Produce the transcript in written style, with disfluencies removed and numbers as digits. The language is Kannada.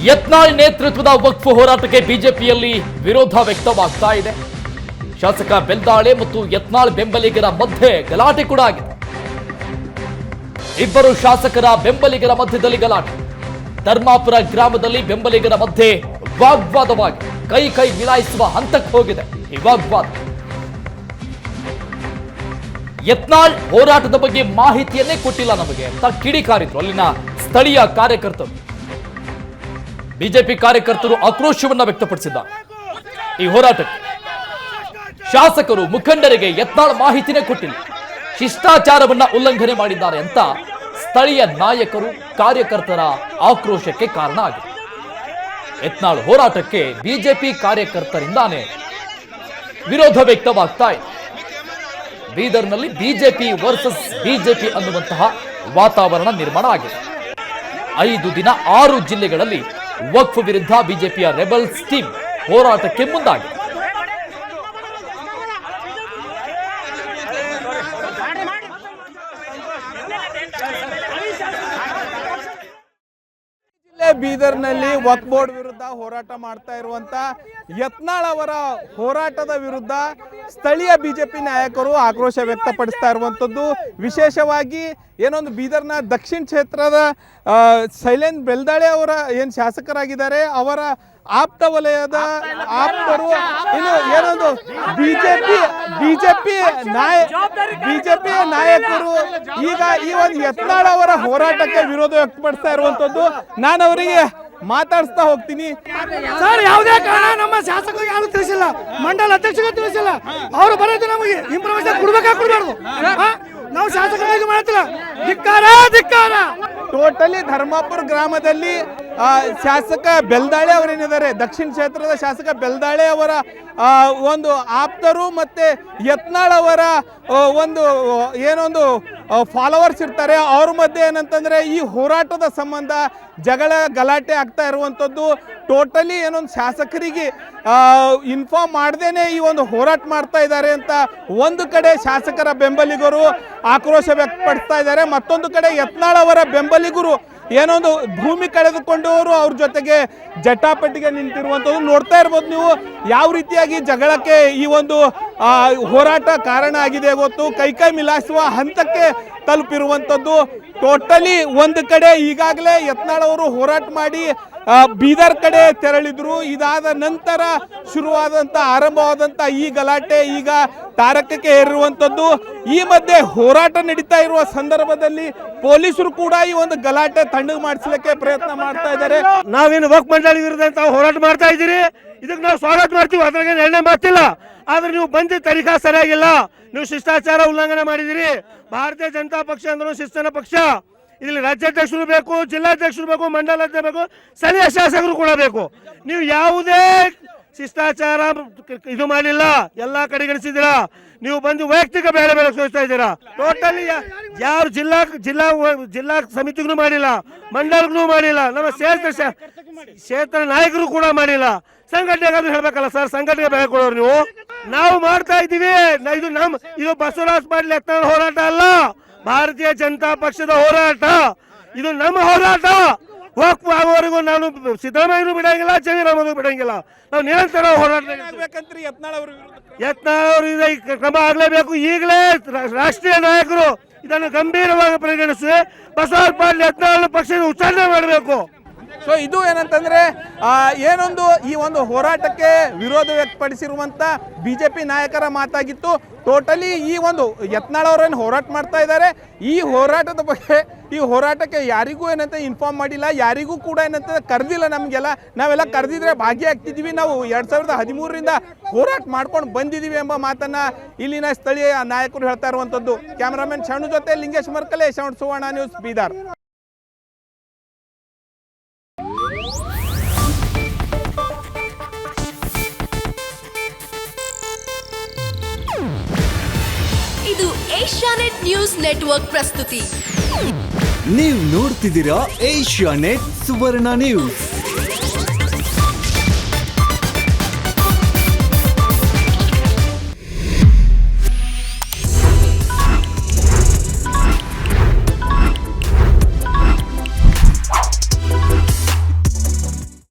ಯತ್ನಾಳ್ ನೇತೃತ್ವದ ವಕ್ಫ್ ಹೋರಾಟಕ್ಕೆ ಬಿಜೆಪಿಯಲ್ಲಿ ವಿರೋಧ ವ್ಯಕ್ತವಾಗ್ತಾ ಇದೆ. ಶಾಸಕ ಬೆಲ್ದಾಳೆ ಮತ್ತು ಯತ್ನಾಳ್ ಬೆಂಬಲಿಗರ ಮಧ್ಯೆ ಗಲಾಟೆ ಕೂಡ ಆಗಿದೆ. ಇಬ್ಬರು ಶಾಸಕರ ಬೆಂಬಲಿಗರ ಮಧ್ಯದಲ್ಲಿ ಗಲಾಟೆ. ಧರ್ಮಾಪುರ ಗ್ರಾಮದಲ್ಲಿ ಬೆಂಬಲಿಗರ ಮಧ್ಯೆ ವಾಗ್ವಾದವಾಗಿ ಕೈ ಮಿಲಾಯಿಸುವ ಹಂತಕ್ಕೆ ಹೋಗಿದೆ ಈ ವಾಗ್ವಾದ. ಯತ್ನಾಳ್ ಹೋರಾಟದ ಬಗ್ಗೆ ಮಾಹಿತಿಯನ್ನೇ ಕೊಟ್ಟಿಲ್ಲ ನಮಗೆ ಅಂತ ಕಿಡಿಕಾರಿದ್ರು ಅಲ್ಲಿನ ಸ್ಥಳೀಯ ಕಾರ್ಯಕರ್ತರು. ಬಿಜೆಪಿ ಕಾರ್ಯಕರ್ತರು ಆಕ್ರೋಶವನ್ನ ವ್ಯಕ್ತಪಡಿಸಿದ್ದಾರೆ. ಈ ಹೋರಾಟಕ್ಕೆ ಶಾಸಕರು ಮುಖಂಡರಿಗೆ ಯತ್ನಾಳ್ ಮಾಹಿತಿನೇ ಕೊಟ್ಟಿಲ್ಲ, ಶಿಷ್ಟಾಚಾರವನ್ನ ಉಲ್ಲಂಘನೆ ಮಾಡಿದ್ದಾರೆ ಅಂತ ಸ್ಥಳೀಯ ನಾಯಕರು ಕಾರ್ಯಕರ್ತರ ಆಕ್ರೋಶಕ್ಕೆ ಕಾರಣ ಆಗಿದೆ. ಯತ್ನಾಳ್ ಹೋರಾಟಕ್ಕೆ ಬಿಜೆಪಿ ಕಾರ್ಯಕರ್ತರಿಂದಾನೇ ವಿರೋಧ ವ್ಯಕ್ತವಾಗ್ತಾ ಇದೆ. ಬೀದರ್ನಲ್ಲಿ ಬಿಜೆಪಿ ವರ್ಸಸ್ ಬಿಜೆಪಿ ಅನ್ನುವಂತಹ ವಾತಾವರಣ ನಿರ್ಮಾಣ ಆಗಿದೆ. 5 ದಿನ 6 ಜಿಲ್ಲೆಗಳಲ್ಲಿ ವಕ್ಫ್ ವಿರುದ್ಧ ಬಿಜೆಪಿಯ ರೆಬಲ್ಸ್ ಟೀಮ್ ಹೋರಾಟಕ್ಕೆ ಮುಂದಾಗಿದೆ. ಬೀದರ್ನಲ್ಲಿ ವಕ್ಫ್ ಬೋರ್ಡ್ ವಿರುದ್ಧ ಹೋರಾಟ ಮಾಡ್ತಾ ಇರುವಂತ ಯತ್ನಾಳ್ ಅವರ ಹೋರಾಟದ ವಿರುದ್ಧ ಸ್ಥಳೀಯ ಬಿಜೆಪಿ ನಾಯಕರು ಆಕ್ರೋಶ ವ್ಯಕ್ತಪಡಿಸ್ತಾ ಇರುವಂತದ್ದು. ವಿಶೇಷವಾಗಿ ಏನೊಂದು ಬೀದರ್ನ ದಕ್ಷಿಣ ಕ್ಷೇತ್ರದ ಶೈಲೇಂದ್ರ ಬೆಲ್ದಾಳೆ ಅವರ ಏನು ಶಾಸಕರಾಗಿದ್ದಾರೆ ಅವರ ಆಪ್ತ ವಲಯದ ಆಪ್ತರು ಇನ್ನು ಏನೊಂದು ಬಿಜೆಪಿ ನಾಯಕರು ಈಗ ಈ ಒಂದು ಯತ್ನಾಳ್ ಅವರ ಹೋರಾಟಕ್ಕೆ ವಿರೋಧ ವ್ಯಕ್ತಪಡಿಸ್ತಾ ಇರುವಂತದ್ದು. ನಾನು ಅವರಿಗೆ ಮಾತಾಡಿಸ್ತಾ ಹೋಗ್ತೀನಿ. ಸರ್, ಯಾವುದೇ ಕಾರಣ ನಮ್ಮ ಶಾಸಕರಿಗೆ ಯಾರು ತಿಳಿಸಿಲ್ಲ, ಮಂಡಲ ಅಧ್ಯಕ್ಷರಿಗೆ ತಿಳಿಸಿಲ್ಲ. ಅವರು ಬರೋದು ನಮಗೆ ಇನ್ಫಾರ್ಮೇಶನ್ ಕೊಡ್ಬಾರ್ದು. ನಾವು ಶಾಸಕರಿಗೆ ಮಾಡ್ತಿಲ್ಲ. ಧಿಕ್ಕಾರ. ಟೋಟಲಿ ಧರ್ಮಾಪುರ ಗ್ರಾಮದಲ್ಲಿ ಶಾಸಕ ಬೆಲ್ದಾಳೆ ಅವರೇನಿದ್ದಾರೆ, ದಕ್ಷಿಣ ಕ್ಷೇತ್ರದ ಶಾಸಕ ಬೆಲ್ದಾಳೆ ಅವರ ಒಂದು ಆಪ್ತರು ಮತ್ತೆ ಯತ್ನಾಳ್ ಅವರ ಒಂದು ಏನೊಂದು ಫಾಲೋವರ್ಸ್ ಇರ್ತಾರೆ. ಅವ್ರ ಮಧ್ಯೆ ಏನಂತಂದ್ರೆ ಈ ಹೋರಾಟದ ಸಂಬಂಧ ಜಗಳ ಗಲಾಟೆ ಆಗ್ತಾ ಇರುವಂಥದ್ದು. ಟೋಟಲಿ ಏನೊಂದು ಶಾಸಕರಿಗೆ ಇನ್ಫಾರ್ಮ್ ಮಾಡ್ದೇನೆ ಈ ಒಂದು ಹೋರಾಟ ಮಾಡ್ತಾ ಇದ್ದಾರೆ ಅಂತ ಒಂದು ಕಡೆ ಶಾಸಕರ ಬೆಂಬಲಿಗರು ಆಕ್ರೋಶ ವ್ಯಕ್ತಪಡಿಸ್ತಾ ಇದ್ದಾರೆ. ಮತ್ತೊಂದು ಕಡೆ ಯತ್ನಾಳ್ ಅವರ ಬೆಂಬಲಿಗರು ಏನೊಂದು ಭೂಮಿ ಕಳೆದುಕೊಂಡವರು ಅವ್ರ ಜೊತೆಗೆ ಜಟಾಪಟಿಗೆ ನಿಂತಿರುವಂಥದ್ದು ನೋಡ್ತಾ ಇರ್ಬೋದು ನೀವು. ಯಾವ ರೀತಿಯಾಗಿ ಜಗಳಕ್ಕೆ ಈ ಒಂದು ಹೋರಾಟ ಕಾರಣ ಆಗಿದೆ ಗೊತ್ತು. ಕೈ ಮಿಲಾಯಿಸುವ ಹಂತಕ್ಕೆ ತಲುಪಿರುವಂಥದ್ದು. ಟೋಟಲಿ ಒಂದು ಕಡೆ ಈಗಾಗಲೇ ಯತ್ನಾಳ್ ಅವರು ಹೋರಾಟ ಮಾಡಿ ಬೀದರ್ ಕಡೆ ತೆರಳಿದ್ರು. ಇದಾದ ನಂತರ ಆರಂಭವಾದಂಥ ಈ ಗಲಾಟೆ ಈಗ ತಾರಕಕ್ಕೆ ಏರಿರುವಂಥದ್ದು. ಈ ಮಧ್ಯೆ ಹೋರಾಟ ನಡೀತಾ ಇರುವ ಸಂದರ್ಭದಲ್ಲಿ ಪೊಲೀಸರು ಕೂಡ ಈ ಒಂದು ಗಲಾಟೆ ತಣ್ಣಗೆ ಮಾಡಿಸಲಿಕ್ಕೆ ಪ್ರಯತ್ನ ಮಾಡ್ತಾ ಇದ್ದಾರೆ. ನಾವೇನು ವಕ್ಫ್ ಮಂಡಳಿ ವಿರುದ್ಧ ಹೋರಾಟ ಮಾಡ್ತಾ ಇದ್ದೀರಿ, ಇದಕ್ಕೆ ನಾವು ಸ್ವಾಗತ ಮಾಡ್ತೀವಿ, ಅದ್ರಾಗೆ ನಿರ್ಣಯ ಮಾಡ್ತಿಲ್ಲ. ಆದ್ರೆ ನೀವು ಬಂದಿದ್ದ ತರೀಖಾ ಸರಿಯಾಗಿಲ್ಲ, ನೀವು ಶಿಷ್ಟಾಚಾರ ಉಲ್ಲಂಘನೆ ಮಾಡಿದಿರಿ. ಭಾರತೀಯ ಜನತಾ ಪಕ್ಷ ಅಂದ್ರೂ ಶಿಸ್ತಿನ ಪಕ್ಷ. ಇಲ್ಲಿ ರಾಜ್ಯಾಧ್ಯಕ್ಷರು ಬೇಕು, ಜಿಲ್ಲಾಧ್ಯಕ್ಷರು ಬೇಕು, ಮಂಡಲಾಧ್ಯಕ್ಷರು ಬೇಕು, ಸ್ಥಳೀಯ ಶಾಸಕರು ಕೂಡ ಬೇಕು. ನೀವು ಯಾವುದೇ ಶಿಷ್ಟಾಚಾರ ಇದು ಮಾಡಿಲ್ಲ, ಎಲ್ಲಾ ಕಡೆಗಣಿಸಿದ್ದೀರಾ. ನೀವು ಬಂದು ವೈಯಕ್ತಿಕ ಬೇರೆ ಸೋಚ್ತಾ ಇದ್ದೀರಾ. ಟೋಟಲಿ ಯಾರು ಜಿಲ್ಲಾ ಸಮಿತಿಗೂ ಮಾಡಿಲ್ಲ, ಮಂಡಲಗೂ ಮಾಡಿಲ್ಲ, ನಮ್ಮ ಕ್ಷೇತ್ರ ನಾಯಕರು ಕೂಡ ಮಾಡಿಲ್ಲ. ಸಂಘಟನೆಗಾದ್ರೂ ಹೇಳ್ಬೇಕಲ್ಲ ಸರ್, ಸಂಘಟನೆ ಬೆಲೆ ಕೊಡೋರು ನೀವು. ನಾವು ಮಾಡ್ತಾ ಇದ್ದೀವಿ. ಇದು ಬಸವರಾಜ್ ಪಾಟೀಲ್ ಯತ್ನಾಳ್ ಹೋರಾಟ ಅಲ್ಲ, ಭಾರತೀಯ ಜನತಾ ಪಕ್ಷದ ಹೋರಾಟ. ಇದು ನಮ್ಮ ಹೋರಾಟ. ವಕ್ಫ್ ಆಗುವವರೆಗೂ ನಾನು ಸಿದ್ದರಾಮಯ್ಯನೂ ಬಿಡಂಗಿಲ್ಲ, ಜಮೀರ್ ಅಹಮದ್ ಬಿಡಂಗಿಲ್ಲ. ನಾವು ನಿರಂತರ ಹೋರಾಟ. ಯತ್ನಾಳ್ ಅವರು ಕ್ರಮ ಆಗಲೇಬೇಕು. ಈಗಲೇ ರಾಷ್ಟ್ರೀಯ ನಾಯಕರು ಇದನ್ನು ಗಂಭೀರವಾಗಿ ಪರಿಗಣಿಸಿ ಬಸವರಾಜ್ ಪಾಟೀಲ್ ಯತ್ನಾಳ್ ಪಕ್ಷದ ಉಚ್ಚಾರಣೆ ಮಾಡಬೇಕು. ಸೊ ಇದು ಏನಂತಂದ್ರೆ ಏನೊಂದು ಈ ಒಂದು ಹೋರಾಟಕ್ಕೆ ವಿರೋಧ ವ್ಯಕ್ತಪಡಿಸಿರುವಂತ ಬಿಜೆಪಿ ನಾಯಕರ ಮಾತಾಗಿತ್ತು. ಟೋಟಲಿ ಈ ಒಂದು ಯತ್ನಾಳ್ ಅವರೇನು ಹೋರಾಟ ಮಾಡ್ತಾ ಇದ್ದಾರೆ, ಈ ಹೋರಾಟದ ಬಗ್ಗೆ ಈ ಹೋರಾಟಕ್ಕೆ ಯಾರಿಗೂ ಏನಂತ ಇನ್ಫಾರ್ಮ್ ಮಾಡಿಲ್ಲ, ಯಾರಿಗೂ ಕೂಡ ಏನಂತ ಕರೆದಿಲ್ಲ. ನಮಗೆಲ್ಲ ನಾವೆಲ್ಲ ಕರೆದಿದ್ರೆ ಭಾಗಿಯಾಗ್ತಿದ್ವಿ. ನಾವು 2013ರಿಂದ ಹೋರಾಟ ಮಾಡ್ಕೊಂಡು ಬಂದಿದ್ದೀವಿ ಎಂಬ ಮಾತನ್ನ ಇಲ್ಲಿನ ಸ್ಥಳೀಯ ನಾಯಕರು ಹೇಳ್ತಾ ಇರುವಂಥದ್ದು. ಕ್ಯಾಮರಾಮನ್ ಶರಣು ಜೊತೆ ಲಿಂಗೇಶ್ ಮರ್ಕಲೆ, ಸುವರ್ಣ ನ್ಯೂಸ್, ಬೀದರ್. ಇದು ಏಷ್ಯಾನೆಟ್ ನ್ಯೂಸ್ ನೆಟ್ವರ್ಕ್ ಪ್ರಸ್ತುತಿ. ನೀವು ನೋಡ್ತಿದ್ದೀರಾ ಏಷ್ಯಾನೆಟ್ ಸುವರ್ಣ ನ್ಯೂಸ್.